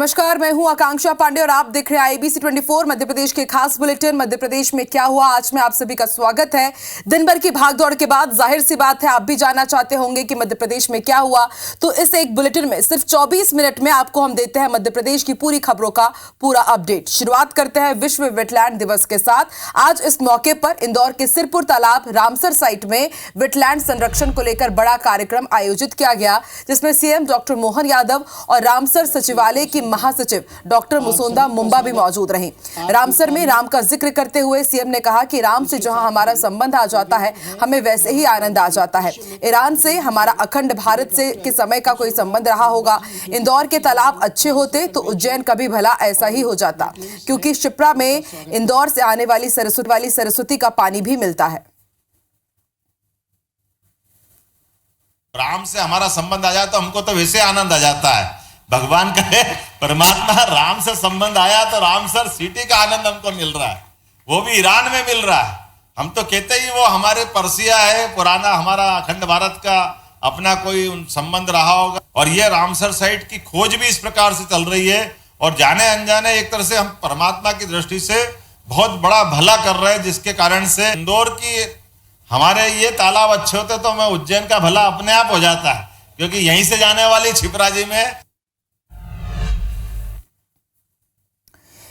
नमस्कार, मैं हूं आकांक्षा पांडे और आप देख रहे हैं IBC 24 मध्य प्रदेश के खास बुलेटिन। मध्य प्रदेश में क्या हुआ आज में आप सभी का स्वागत है। दिन भर की भागदौड़ के बाद जाहिर सी बात है आप भी जानना चाहते होंगे कि मध्य प्रदेश में क्या हुआ, तो इस एक बुलेटिन में सिर्फ 24 मिनट में आपको हम देते हैं मध्य प्रदेश की पूरी खबरों का पूरा अपडेट। शुरुआत करते हैं विश्व वेटलैंड दिवस के साथ। आज इस मौके पर इंदौर के सिरपुर तालाब रामसर साइट में वेटलैंड संरक्षण को लेकर बड़ा कार्यक्रम आयोजित किया गया, जिसमें सीएम डॉक्टर मोहन यादव और रामसर सचिवालय की महासचिव डॉक्टर मुसोंदा मुंबा भी मौजूद रहीं। रामसर में राम का जिक्र करते हुए सीएम ने कहा कि राम से जहां हमारा संबंध आ जाता है, हमें वैसे ही आनंद आ जाता है। ईरान से हमारा अखंड भारत से के समय का कोई संबंध रहा होगा। इंदौर के तालाब अच्छे होते तो उज्जैन का भी भला ऐसा ही हो जाता, क्योंकि शिप्रा में इंदौर से आने वाली सरस्वती का पानी भी मिलता है। राम से हमारा संबंध आ जाए तो हमको तो वैसे आनंद आ जाता है। भगवान का है, परमात्मा राम से संबंध आया तो रामसर सिटी का आनंद हमको मिल रहा है, वो भी ईरान में मिल रहा है। हम तो कहते ही वो हमारे परसिया है, पुराना हमारा अखंड भारत का अपना कोई संबंध रहा होगा। और ये रामसर साइट की खोज भी इस प्रकार से चल रही है और जाने अनजाने एक तरह से हम परमात्मा की दृष्टि से बहुत बड़ा भला कर रहे हैं, जिसके कारण से इंदौर की हमारे ये तालाब अच्छे होते तो मैं उज्जैन का भला अपने आप हो जाता है, क्योंकि यहीं से जाने वाली छिपरा जी में।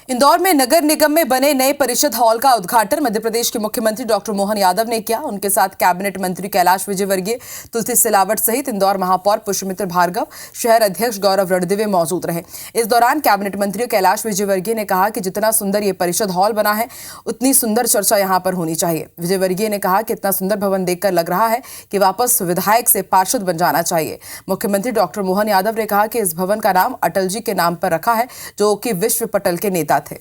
इंदौर में नगर निगम में बने नए परिषद हॉल का उद्घाटन मध्य प्रदेश के मुख्यमंत्री डॉक्टर मोहन यादव ने किया। उनके साथ कैबिनेट मंत्री कैलाश विजयवर्गीय, तुलसी सिलावट सहित इंदौर महापौर पुष्पमित्र भार्गव, शहर अध्यक्ष गौरव रणदिवे मौजूद रहे। इस दौरान कैबिनेट मंत्री कैलाश विजयवर्गीय ने कहा कि जितना सुंदर ये परिषद हॉल बना है, उतनी सुंदर चर्चा यहाँ पर होनी चाहिए। विजयवर्गीय ने कहा कि इतना सुंदर भवन देखकर लग रहा है कि वापस विधायक से पार्षद बन जाना चाहिए। मुख्यमंत्री डॉक्टर मोहन यादव ने कहा कि इस भवन का नाम अटल जी के नाम पर रखा है, जो कि विश्व पटल के नेता थे।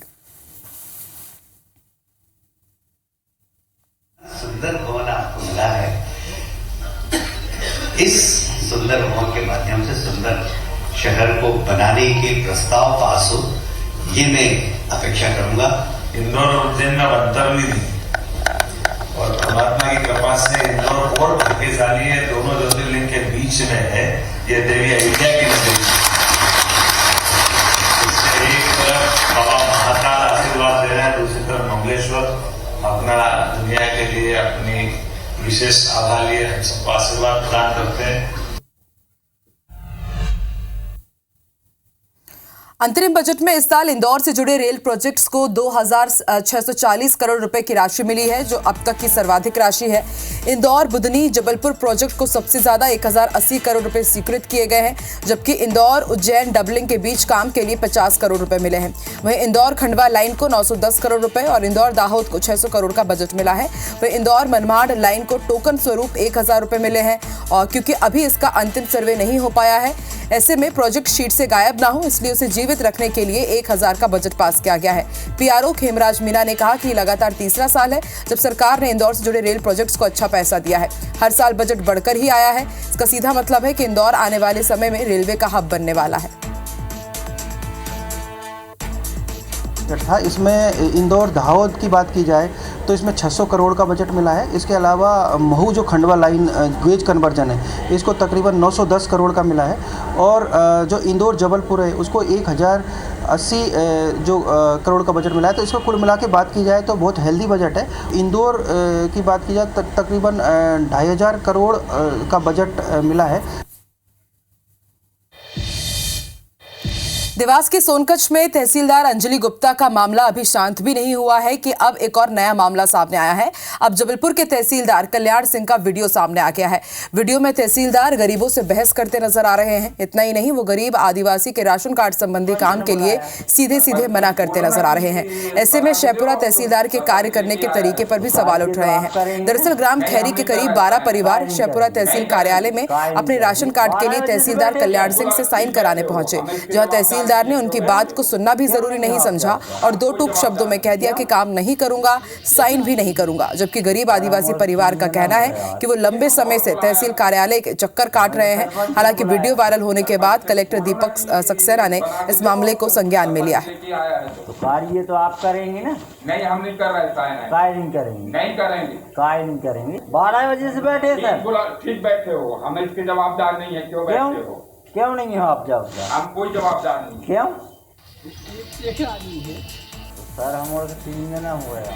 सुंदर भवन आपको मिला है। इस सुंदर भवन के माध्यम से सुंदर शहर को बनाने के प्रस्ताव पास हो, ये मैं अपेक्षा करूंगा। इंदौर और उज्जैन में अंतर भी नहीं, और परमात्मा की कृपा से इंदौर और भाग्यशाली है, दोनों ज्योतिर्लिंग के बीच में है। ये देवी अहिल्या की नगरी, एक तरफ बाबा महाकाल आशीर्वाद दे रहे हैं, दूसरी तरफ मंगलेश्वर अपना दुनिया के लिए अपनी विशेष आभा लिए हम सबको आशीर्वाद प्रदान करते हैं। अंतरिम बजट में इस साल इंदौर से जुड़े रेल प्रोजेक्ट्स को 2640 करोड़ रुपए की राशि मिली है, जो अब तक की सर्वाधिक राशि है। इंदौर बुधनी जबलपुर प्रोजेक्ट को सबसे ज्यादा 1080 करोड़ रुपए स्वीकृत किए गए हैं, जबकि इंदौर उज्जैन डबलिंग के बीच काम के लिए 50 करोड़ रुपए मिले हैं। वहीं इंदौर खंडवा लाइन को 910 करोड़ रुपए और इंदौर दाहोद को 600 करोड़ का बजट मिला है। वहीं इंदौर मनमाड़ लाइन को टोकन स्वरूप 1000 रुपए मिले हैं, और क्योंकि अभी इसका अंतिम सर्वे नहीं हो पाया है, ऐसे में प्रोजेक्ट शीट से गायब ना हो, इसलिए उसे जीवित रखने के लिए 1000 का बजट पास किया गया है। पीआरओ खेमराज मीना ने कहा कि लगातार तीसरा साल है जब सरकार ने इंदौर से जुड़े रेल प्रोजेक्ट्स को अच्छा पैसा दिया है। हर साल बजट बढ़कर ही आया है। इसका सीधा मतलब है कि इंदौर आने वाले समय में रेलवे का हब बनने वाला है। था इसमें इंदौर दाहोद की बात की जाए तो इसमें 600 करोड़ का बजट मिला है। इसके अलावा महू जो खंडवा लाइन गेज कन्वर्जन है, इसको तकरीबन 910 करोड़ का मिला है। और जो इंदौर जबलपुर है उसको 1080 जो करोड़ का बजट मिला है। तो इसको कुल मिला के बात की जाए तो बहुत हेल्दी बजट है। इंदौर की बात की जाए तकरीबन 2500 करोड़ का बजट मिला है। देवास के सोनकच्छ में तहसीलदार अंजलि गुप्ता का मामला अभी शांत भी नहीं हुआ है कि अब एक और नया मामला सामने आया है। अब जबलपुर के तहसीलदार कल्याण सिंह का वीडियो सामने आ गया है। वीडियो में तहसीलदार गरीबों से बहस करते नजर आ रहे हैं। इतना ही नहीं, वो गरीब आदिवासी के राशन कार्ड संबंधी काम के लिए सीधे सीधे मना करते नजर आ रहे हैं। ऐसे में शेहपुरा तहसीलदार के कार्य करने के तरीके पर भी सवाल उठ रहे हैं। दरअसल ग्राम खैरी के करीब 12 परिवार शेहपुरा तहसील कार्यालय में अपने राशन कार्ड के लिए तहसीलदार कल्याण सिंह से साइन कराने पहुंचे, जहां तहसीलदार ने उनकी बात को सुनना भी जरूरी नहीं समझा और दो टूक शब्दों में कह दिया कि काम नहीं करूंगा, साइन भी नहीं करूंगा। जबकि गरीब आदिवासी परिवार का कहना है कि वो लंबे समय से तहसील कार्यालय के चक्कर काट रहे हैं। हालांकि वीडियो वायरल होने के बाद कलेक्टर दीपक सक्सेना ने इस मामले को संज्ञान में लिया है। तो कार्य तो आप करेंगे ना? नहीं, हम नहीं कर रहे, काय नहीं करेंगे, नहीं करेंगे, काय नहीं करेंगे। 12 बजे से बैठे सर। ठीक बैठे हो, हमें इसके जवाबदार नहीं है। क्यों बैठे हो? क्यों नहीं हो आप जवाबदार? हम कोई जवाबदार नहीं। क्यों? सर हमारे 3 दिन हुआ है।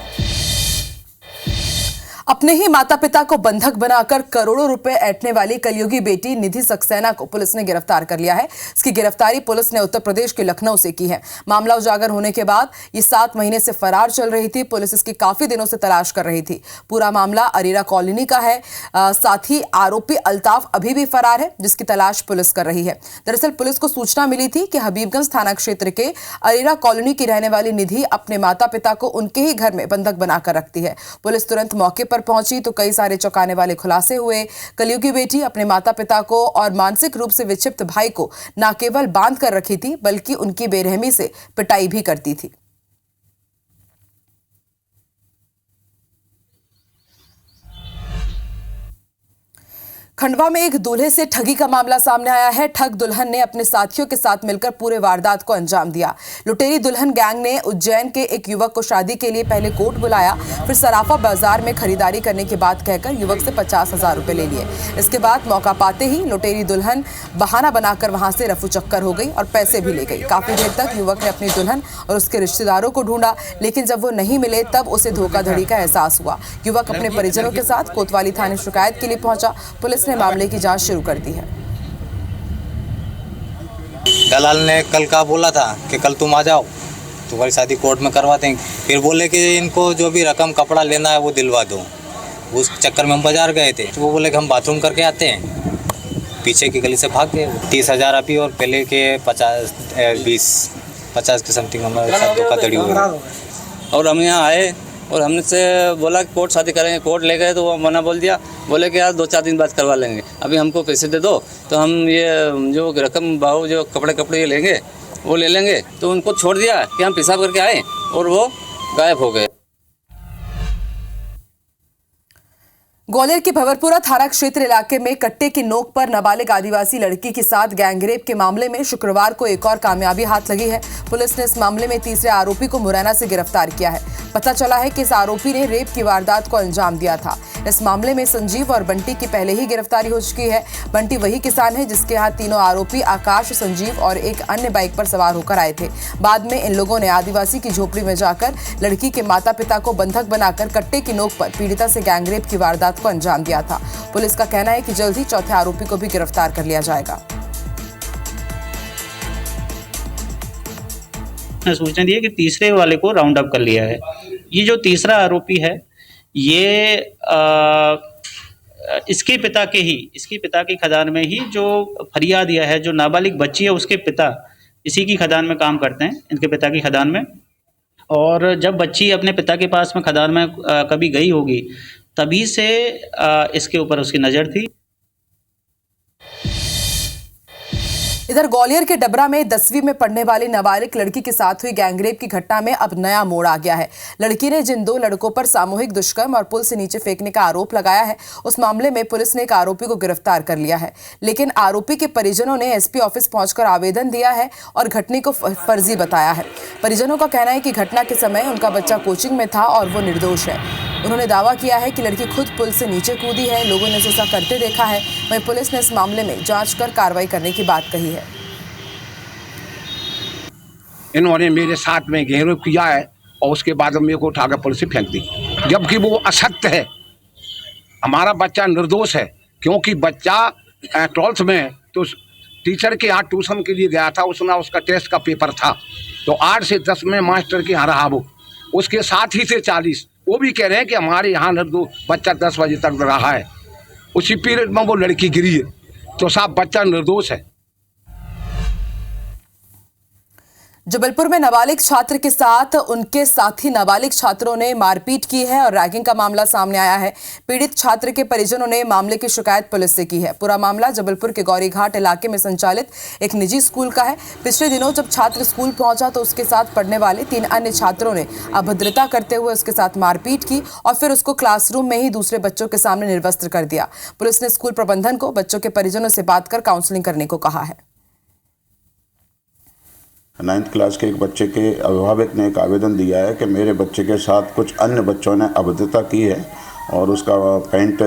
अपने ही माता पिता को बंधक बनाकर करोड़ों रुपए ऐंठने वाली कलयुगी बेटी निधि सक्सेना को पुलिस ने गिरफ्तार कर लिया है। इसकी गिरफ्तारी पुलिस ने उत्तर प्रदेश के लखनऊ से की है। मामला उजागर होने के बाद ये 7 महीने से फरार चल रही थी। पुलिस इसकी काफी दिनों से तलाश कर रही थी। पूरा मामला अरेरा कॉलोनी का है। साथ ही आरोपी अल्ताफ अभी भी फरार है, जिसकी तलाश पुलिस कर रही है। दरअसल पुलिस को सूचना मिली थी कि हबीबगंज थाना क्षेत्र के अरेरा कॉलोनी की रहने वाली निधि अपने माता पिता को उनके ही घर में बंधक बनाकर रखती है। पुलिस तुरंत मौके पर पहुंची तो कई सारे चौंकाने वाले खुलासे हुए। कलयुगी बेटी अपने माता पिता को और मानसिक रूप से विक्षिप्त भाई को न केवल बांध कर रखी थी, बल्कि उनकी बेरहमी से पिटाई भी करती थी। खंडवा में एक दूल्हे से ठगी का मामला सामने आया है। ठग दुल्हन ने अपने साथियों के साथ मिलकर पूरे वारदात को अंजाम दिया। लुटेरी दुल्हन गैंग ने उज्जैन के एक युवक को शादी के लिए पहले कोर्ट बुलाया, फिर सराफा बाजार में खरीदारी करने की बात कहकर युवक से 50,000 रुपए ले लिए। इसके बाद मौका पाते ही लुटेरी दुल्हन बहाना बनाकर वहां से रफू चक्कर हो गई और पैसे भी ले गई। काफी देर तक युवक ने अपनी दुल्हन और उसके रिश्तेदारों को ढूंढा, लेकिन जब वो नहीं मिले तब उसे धोखाधड़ी का एहसास हुआ। युवक अपने परिजनों के साथ कोतवाली थाने शिकायत के लिए पहुंचा। पुलिस ने मामले की जांच शुरू कर दी है। दलाल ने कल का बोला था कि कल तुम आ जाओ, तुम्हारी शादी कोर्ट में करवा देंगे। फिर बोले कि इनको जो भी रकम कपड़ा लेना है वो दिलवा दो। उस चक्कर में हम बाजार गए थे तो वो बोले कि हम बाथरूम करके आते हैं, पीछे की गली से भाग गए। 30,000 अभी और पहले के 50 के समथिंग हमारे साथ धोखाधड़ी हुई। और हम यहाँ आए और हमने से बोला कि कोर्ट शादी करेंगे। कोर्ट ले गए तो वो मना बोल दिया, बोले कि यार 2-4 दिन बाद करवा लेंगे, अभी हमको पैसे दे दो तो हम ये जो रकम भाव जो कपड़े ये लेंगे वो ले लेंगे। तो उनको छोड़ दिया कि हम पेशाब करके आए और वो गायब हो गए। ग्वालियर के भंवरपुरा थाना क्षेत्र इलाके में कट्टे की नोक पर नाबालिग आदिवासी लड़की के साथ गैंगरेप के मामले में शुक्रवार को एक और कामयाबी हाथ लगी है। पुलिस ने इस मामले में तीसरे आरोपी को मुरैना से गिरफ्तार किया है। पता चला है कि इस आरोपी ने रेप की वारदात को अंजाम दिया था। इस मामले में संजीव और बंटी की पहले ही गिरफ्तारी हो चुकी है। बंटी वही किसान है जिसके यहाँ तीनों आरोपी आकाश, संजीव और एक अन्य बाइक पर सवार होकर आए थे। बाद में इन लोगों ने आदिवासी की झोपड़ी में जाकर लड़की के माता पिता को बंधक बनाकर कट्टे की नोक पर पीड़िता से गैंगरेप की वारदात को अंजाम दिया था। पुलिस का कहना है कि जल्द ही चौथे आरोपी को भी गिरफ्तार कर लिया जाएगा। सूचना दी है कि तीसरे वाले को राउंड अप कर लिया है। ये जो तीसरा आरोपी है ये इसके पिता की खदान में ही जो फरियाद दिया है, जो नाबालिग बच्ची है उसके पिता इसी की खदान में काम करते हैं, इनके पिता की खदान में। और जब बच्ची अपने पिता के पास में खदान में कभी गई होगी तभी से इसके ऊपर उसकी नज़र थी। इधर ग्वालियर के डबरा में 10वीं में पढ़ने वाली नाबालिग लड़की के साथ हुई गैंगरेप की घटना में अब नया मोड़ आ गया है। लड़की ने जिन 2 लड़कों पर सामूहिक दुष्कर्म और पुल से नीचे फेंकने का आरोप लगाया है, उस मामले में पुलिस ने एक आरोपी को गिरफ्तार कर लिया है। लेकिन आरोपी के परिजनों ने एसपी ऑफिस पहुंचकर आवेदन दिया है और घटना को फर्जी बताया है। परिजनों का कहना है कि घटना के समय उनका बच्चा कोचिंग में था और वो निर्दोष है। उन्होंने दावा किया है कि लड़की खुद पुल से नीचे कूदी है, लोगों ने ऐसा करते देखा है। वहीं पुलिस ने इस मामले में जांच कर कार्रवाई करने की बात कही है। इन्होंने मेरे साथ में गैंगरेप किया है और उसके बाद मेरे को उठाकर पुलिस से फेंक दी, जबकि वो असत्य है। हमारा बच्चा निर्दोष है, क्योंकि बच्चा 12th में तो टीचर के यहाँ ट्यूशन के लिए गया था, उसका टेस्ट का पेपर था, तो 8 से 10 में मास्टर के यहाँ रहा। वो उसके साथ ही से 40 वो भी कह रहे हैं कि हमारे यहाँ निर्दोष बच्चा 10 बजे तक रहा है। उसी पीरियड में वो लड़की गिरी है, तो साहब बच्चा निर्दोष है। जबलपुर में नाबालिग छात्र के साथ उनके साथी नाबालिग छात्रों ने मारपीट की है और रैगिंग का मामला सामने आया है। पीड़ित छात्र के परिजनों ने मामले की शिकायत पुलिस से की है। पूरा मामला जबलपुर के गौरीघाट इलाके में संचालित एक निजी स्कूल का है। पिछले दिनों जब छात्र स्कूल पहुंचा तो उसके साथ पढ़ने वाले 3 अन्य छात्रों ने अभद्रता करते हुए उसके साथ मारपीट की और फिर उसको क्लासरूम में ही दूसरे बच्चों के सामने निर्वस्त्र कर दिया। पुलिस ने स्कूल प्रबंधन को बच्चों के परिजनों से बात कर काउंसलिंग करने को कहा है। 9th क्लास के एक बच्चे के अभिभावक ने एक आवेदन दिया है कि मेरे बच्चे के साथ कुछ अन्य बच्चों ने अभद्रता की है और उसका पैंट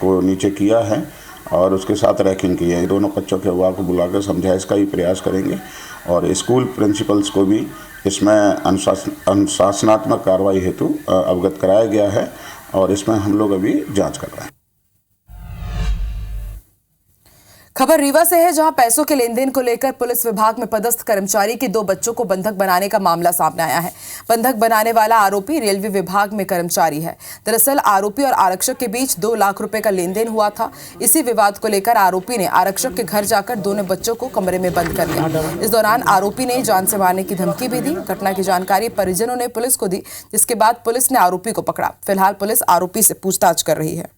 को नीचे किया है और उसके साथ रैगिंग की है। दोनों बच्चों के अभिभावक को बुलाकर समझाइश का ही प्रयास करेंगे और स्कूल प्रिंसिपल्स को भी इसमें अनुशासनात्मक कार्रवाई हेतु अवगत कराया गया है और इसमें हम लोग अभी जांच कर रहे हैं। खबर रीवा से है, जहां पैसों के लेन देन को लेकर पुलिस विभाग में पदस्थ कर्मचारी के 2 बच्चों को बंधक बनाने का मामला सामने आया है। बंधक बनाने वाला आरोपी रेलवे विभाग में कर्मचारी है। दरअसल आरोपी और आरक्षक के बीच 2 लाख रुपए का लेन देन हुआ था। इसी विवाद को लेकर आरोपी ने आरक्षक के घर जाकर दोनों बच्चों को कमरे में बंद कर लिया। इस दौरान आरोपी ने जान से मारने की धमकी भी दी। घटना की जानकारी परिजनों ने पुलिस को दी, जिसके बाद पुलिस ने आरोपी को पकड़ा। फिलहाल पुलिस आरोपी से पूछताछ कर रही है।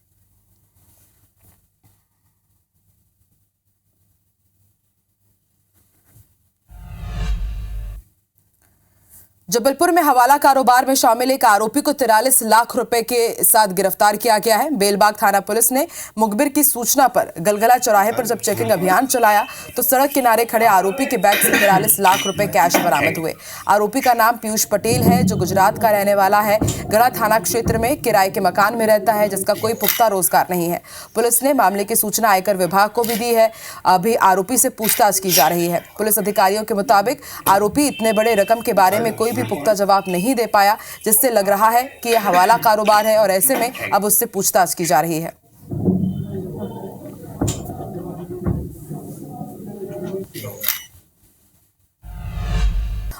जबलपुर में हवाला कारोबार में शामिल एक आरोपी को 43 लाख रुपए के साथ गिरफ्तार किया गया है। बेलबाग थाना पुलिस ने मुखबिर की सूचना पर गलगला चौराहे पर जब चेकिंग अभियान चलाया तो सड़क किनारे खड़े आरोपी के बैग से 43 लाख रुपए कैश बरामद हुए। आरोपी का नाम पीयूष पटेल है, जो गुजरात का रहने वाला है। गढ़ा थाना क्षेत्र में किराए के मकान में रहता है, जिसका कोई पुख्ता रोजगार नहीं है। पुलिस ने मामले की सूचना आयकर विभाग को भी दी है। अभी आरोपी से पूछताछ की जा रही है। पुलिस अधिकारियों के मुताबिक आरोपी इतने बड़े रकम के बारे में कोई भी पुख्ता जवाब नहीं दे पाया, जिससे लग रहा है कि यह हवाला कारोबार है और ऐसे में अब उससे पूछताछ की जा रही है।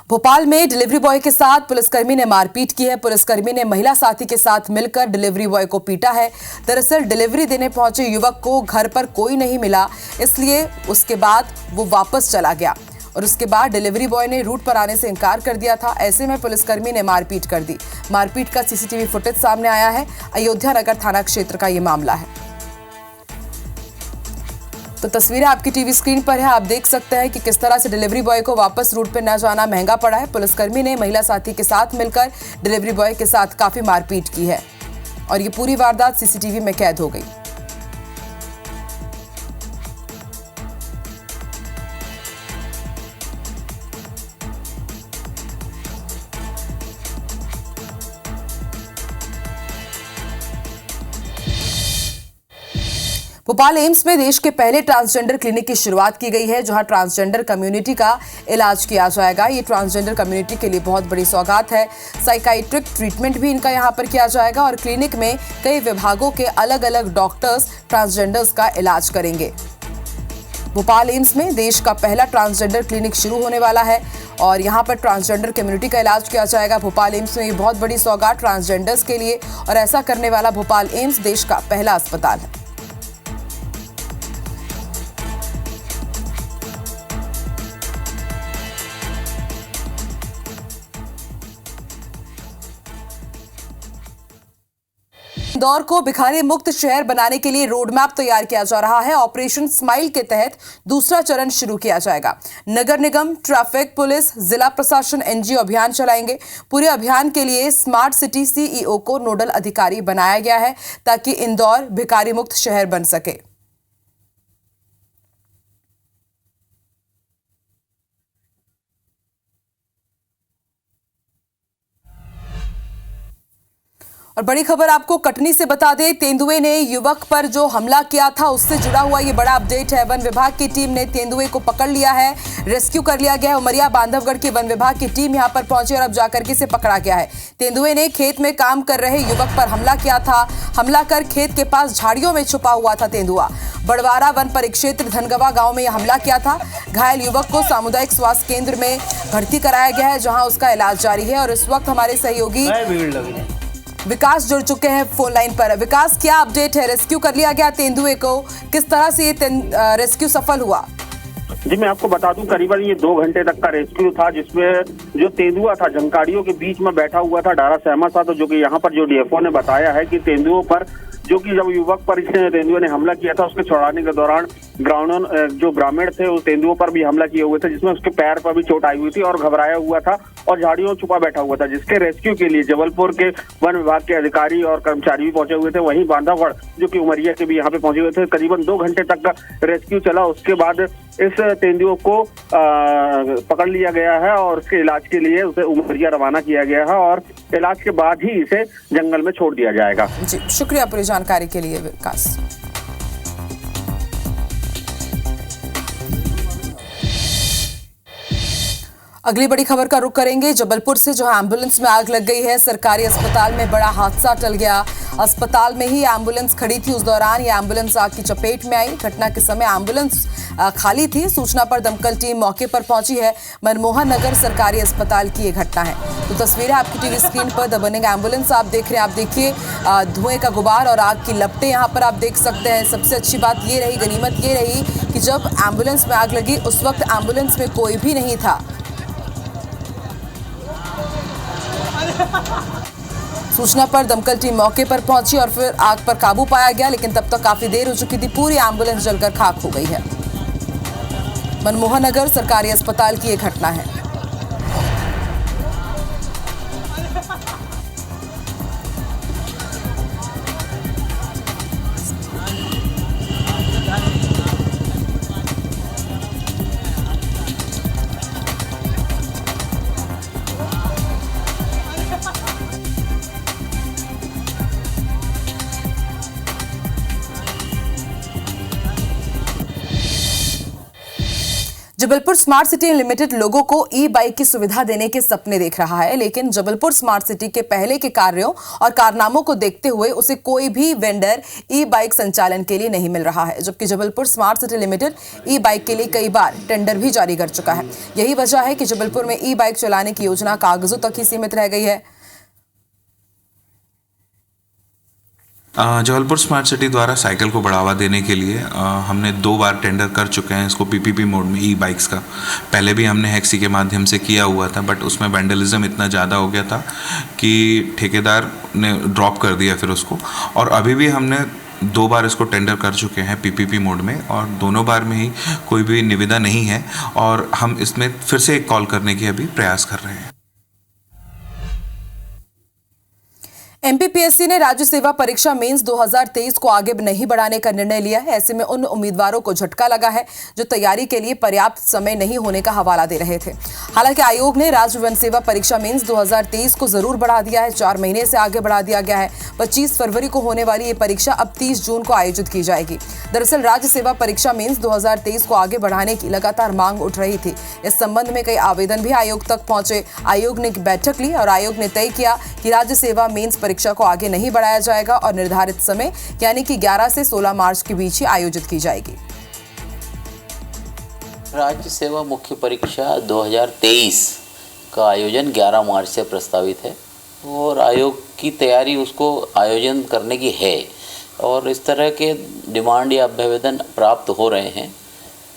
भोपाल में डिलीवरी बॉय के साथ पुलिसकर्मी ने मारपीट की है। पुलिसकर्मी ने महिला साथी के साथ मिलकर डिलीवरी बॉय को पीटा है। दरअसल डिलीवरी देने पहुंचे युवक को घर पर कोई नहीं मिला, इसलिए उसके बाद वो वापस चला गया और उसके बाद डिलीवरी बॉय ने रूट पर आने से इनकार कर दिया था। ऐसे में पुलिसकर्मी ने मारपीट कर दी। मारपीट का सीसीटीवी फुटेज सामने आया है। अयोध्या नगर थाना क्षेत्र का ये मामला है। तो तस्वीरें आपकी टीवी स्क्रीन पर है। आप देख सकते हैं कि किस तरह से डिलीवरी बॉय को वापस रूट पर न जाना महंगा पड़ा है। पुलिसकर्मी ने महिला साथी के साथ मिलकर डिलीवरी बॉय के साथ काफी मारपीट की है और ये पूरी वारदात सीसीटीवी में कैद हो गई। भोपाल एम्स में देश के पहले ट्रांसजेंडर क्लिनिक की शुरुआत की गई है, जहां ट्रांसजेंडर कम्युनिटी का इलाज किया जाएगा। ये ट्रांसजेंडर कम्युनिटी के लिए बहुत बड़ी सौगात है। साइकाइट्रिक ट्रीटमेंट भी इनका यहां पर किया जाएगा और क्लिनिक में कई विभागों के अलग अलग डॉक्टर्स ट्रांसजेंडर्स का इलाज करेंगे। भोपाल एम्स में देश का पहला ट्रांसजेंडर क्लिनिक शुरू होने वाला है और यहाँ पर ट्रांसजेंडर कम्युनिटी का इलाज किया जाएगा। भोपाल एम्स में ये बहुत बड़ी सौगात ट्रांसजेंडर्स के लिए, और ऐसा करने वाला भोपाल एम्स देश का पहला अस्पताल है। इंदौर को भिखारी मुक्त शहर बनाने के लिए रोड मैप तैयार किया जा रहा है। ऑपरेशन स्माइल के तहत दूसरा चरण शुरू किया जाएगा। नगर निगम, ट्रैफिक पुलिस, जिला प्रशासन, एनजीओ अभियान चलाएंगे। पूरे अभियान के लिए स्मार्ट सिटी सीईओ को नोडल अधिकारी बनाया गया है ताकि इंदौर भिखारी मुक्त शहर बन सके। और बड़ी खबर आपको कटनी से बता दें, तेंदुए ने युवक पर जो हमला किया था उससे जुड़ा हुआ ये बड़ा अपडेट है। वन विभाग की टीम ने तेंदुए को पकड़ लिया है, रेस्क्यू कर लिया गया है। उमरिया बांधवगढ़ की वन विभाग की टीम यहां पर पहुंची और अब जाकर के इसे पकड़ा गया है। तेंदुए ने खेत में काम कर रहे युवक पर हमला किया था। हमला कर खेत के पास झाड़ियों में छुपा हुआ था तेंदुआ। बड़वारा वन परिक्षेत्र धनगवा गांव में यह हमला किया था। घायल युवक को सामुदायिक स्वास्थ्य केंद्र में भर्ती कराया गया है, जहां उसका इलाज जारी है। और इस वक्त हमारे सहयोगी विकास जुड़ चुके हैं फोन लाइन पर। विकास, क्या अपडेट है? रेस्क्यू कर लिया गया तेंदुए को, किस तरह से ये रेस्क्यू सफल हुआ? जी, मैं आपको बता दूं, करीबन ये 2 घंटे तक का रेस्क्यू था, जिसमें जो तेंदुआ था झंकाड़ियों के बीच में बैठा हुआ था, डारा सहमा सा, तो जो कि यहाँ पर जो डीएफओ ने बताया है कि तेंदुओं पर जो कि जब युवक पर तेंदुए ने हमला किया था, उसके छुड़ाने के दौरान जो ग्रामीण थे उस तेंदुओं पर भी हमला किए हुए थे, जिसमें उसके पैर पर भी चोट आई हुई थी और घबराया हुआ था और झाड़ियों में छुपा बैठा हुआ था, जिसके रेस्क्यू के लिए जबलपुर के वन विभाग के अधिकारी और कर्मचारी भी पहुंचे हुए थे। वहीं बांधवगढ़ जो कि उमरिया के भी यहाँ पे पहुंचे हुए थे। करीबन 2 घंटे तक का रेस्क्यू चला। उसके बाद इस तेंदुए को पकड़ लिया गया है और उसके इलाज के लिए उसे उमरिया रवाना किया गया है और इलाज के बाद ही इसे जंगल में छोड़ दिया जाएगा। जी, शुक्रिया पूरी जानकारी के लिए विकास। अगली बड़ी खबर का रुख करेंगे जबलपुर से, जहां एम्बुलेंस में आग लग गई है। सरकारी अस्पताल में बड़ा हादसा टल गया। अस्पताल में ही एम्बुलेंस खड़ी थी, उस दौरान ये एम्बुलेंस आग की चपेट में आई। घटना के समय एम्बुलेंस खाली थी। सूचना पर दमकल टीम मौके पर पहुंची है। मनमोहन नगर सरकारी अस्पताल की ये घटना है। तो तस्वीरें आपकी टीवी स्क्रीन पर द बर्निंग एम्बुलेंस आप देख रहे हैं। आप देखिए धुएं का गुबार और आग की लपटें यहाँ पर आप देख सकते हैं। सबसे अच्छी बात ये रही, गनीमत ये रही कि जब एम्बुलेंस में आग लगी उस वक्त एम्बुलेंस में कोई भी नहीं था। सूचना पर दमकल टीम मौके पर पहुंची और फिर आग पर काबू पाया गया, लेकिन तब तक काफी देर हो चुकी थी। पूरी एम्बुलेंस जलकर खाक हो गई है। मनमोहन नगर सरकारी अस्पताल की ये घटना है। जबलपुर स्मार्ट सिटी लिमिटेड लोगों को ई बाइक की सुविधा देने के सपने देख रहा है, लेकिन जबलपुर स्मार्ट सिटी के पहले के कार्यों और कारनामों को देखते हुए उसे कोई भी वेंडर ई बाइक संचालन के लिए नहीं मिल रहा है। जबकि जबलपुर स्मार्ट सिटी लिमिटेड ई बाइक के लिए कई बार टेंडर भी जारी कर चुका है। यही वजह है कि जबलपुर में ई बाइक चलाने की योजना कागजों तक ही सीमित रह गई है। जबलपुर स्मार्ट सिटी द्वारा साइकिल को बढ़ावा देने के लिए हमने 2 बार टेंडर कर चुके हैं इसको पीपीपी मोड में ई बाइक्स का। पहले भी हमने हेक्सी के माध्यम से किया हुआ था, बट उसमें वैंडलिज्म इतना ज़्यादा हो गया था कि ठेकेदार ने ड्रॉप कर दिया फिर उसको। और अभी भी हमने 2 बार इसको टेंडर कर चुके हैं पीपीपी मोड में और दोनों बार में ही कोई भी निविदा नहीं है और हम इसमें फिर से एक कॉल करने की अभी प्रयास कर रहे हैं। एमपीपीएससी ने राज्य सेवा परीक्षा मेंस 2023 को आगे नहीं बढ़ाने का निर्णय लिया है। ऐसे में उन उम्मीदवारों को झटका लगा है जो तैयारी के लिए पर्याप्त समय नहीं होने का हवाला दे रहे थे। हालांकि आयोग ने राज्य वन सेवा परीक्षा मेंस 2023 को जरूर बढ़ा दिया है। 4 महीने से आगे बढ़ा दिया गया है। 25 फरवरी को होने वाली ये परीक्षा अब 30 जून को आयोजित की जाएगी। दरअसल राज्य सेवा परीक्षा मेंस 2023 को आगे बढ़ाने की लगातार मांग उठ रही थी। इस संबंध में कई आवेदन भी आयोग तक पहुंचे। आयोग ने बैठक ली और आयोग ने तय किया कि राज्य सेवा मेंस परीक्षा को आगे नहीं बढ़ाया जाएगा और निर्धारित समय यानी कि 11 से 16 मार्च के बीच ही आयोजित की जाएगी। राज्य सेवा मुख्य परीक्षा 2023 का आयोजन 11 मार्च से प्रस्तावित है और आयोग की तैयारी उसको आयोजन करने की है और इस तरह के डिमांड या अभ्यावेदन प्राप्त हो रहे हैं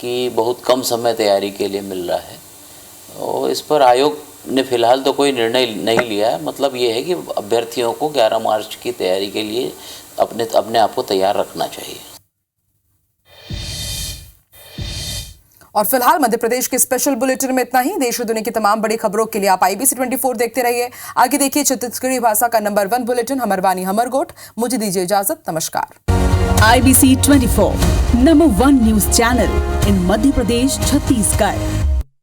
कि बहुत कम समय तैयारी के लिए मिल रहा है और इस पर आयोग ने फिलहाल तो कोई निर्णय नहीं लिया है। मतलब ये है कि अभ्यर्थियों को 11 मार्च की तैयारी के लिए अपने आप को तैयार रखना चाहिए। और फिलहाल मध्य प्रदेश के स्पेशल बुलेटिन में इतना ही। देश और दुनिया की तमाम बड़ी खबरों के लिए आप IBC 24 देखते रहिए। आगे देखिए छत्तीसगढ़ी भाषा का नंबर 1 बुलेटिन हमर वाणी हमर गोठ। मुझे दीजिए इजाजत, नमस्कार। IBC 24 number 1 news channel in Madhya Pradesh Chhattisgarh.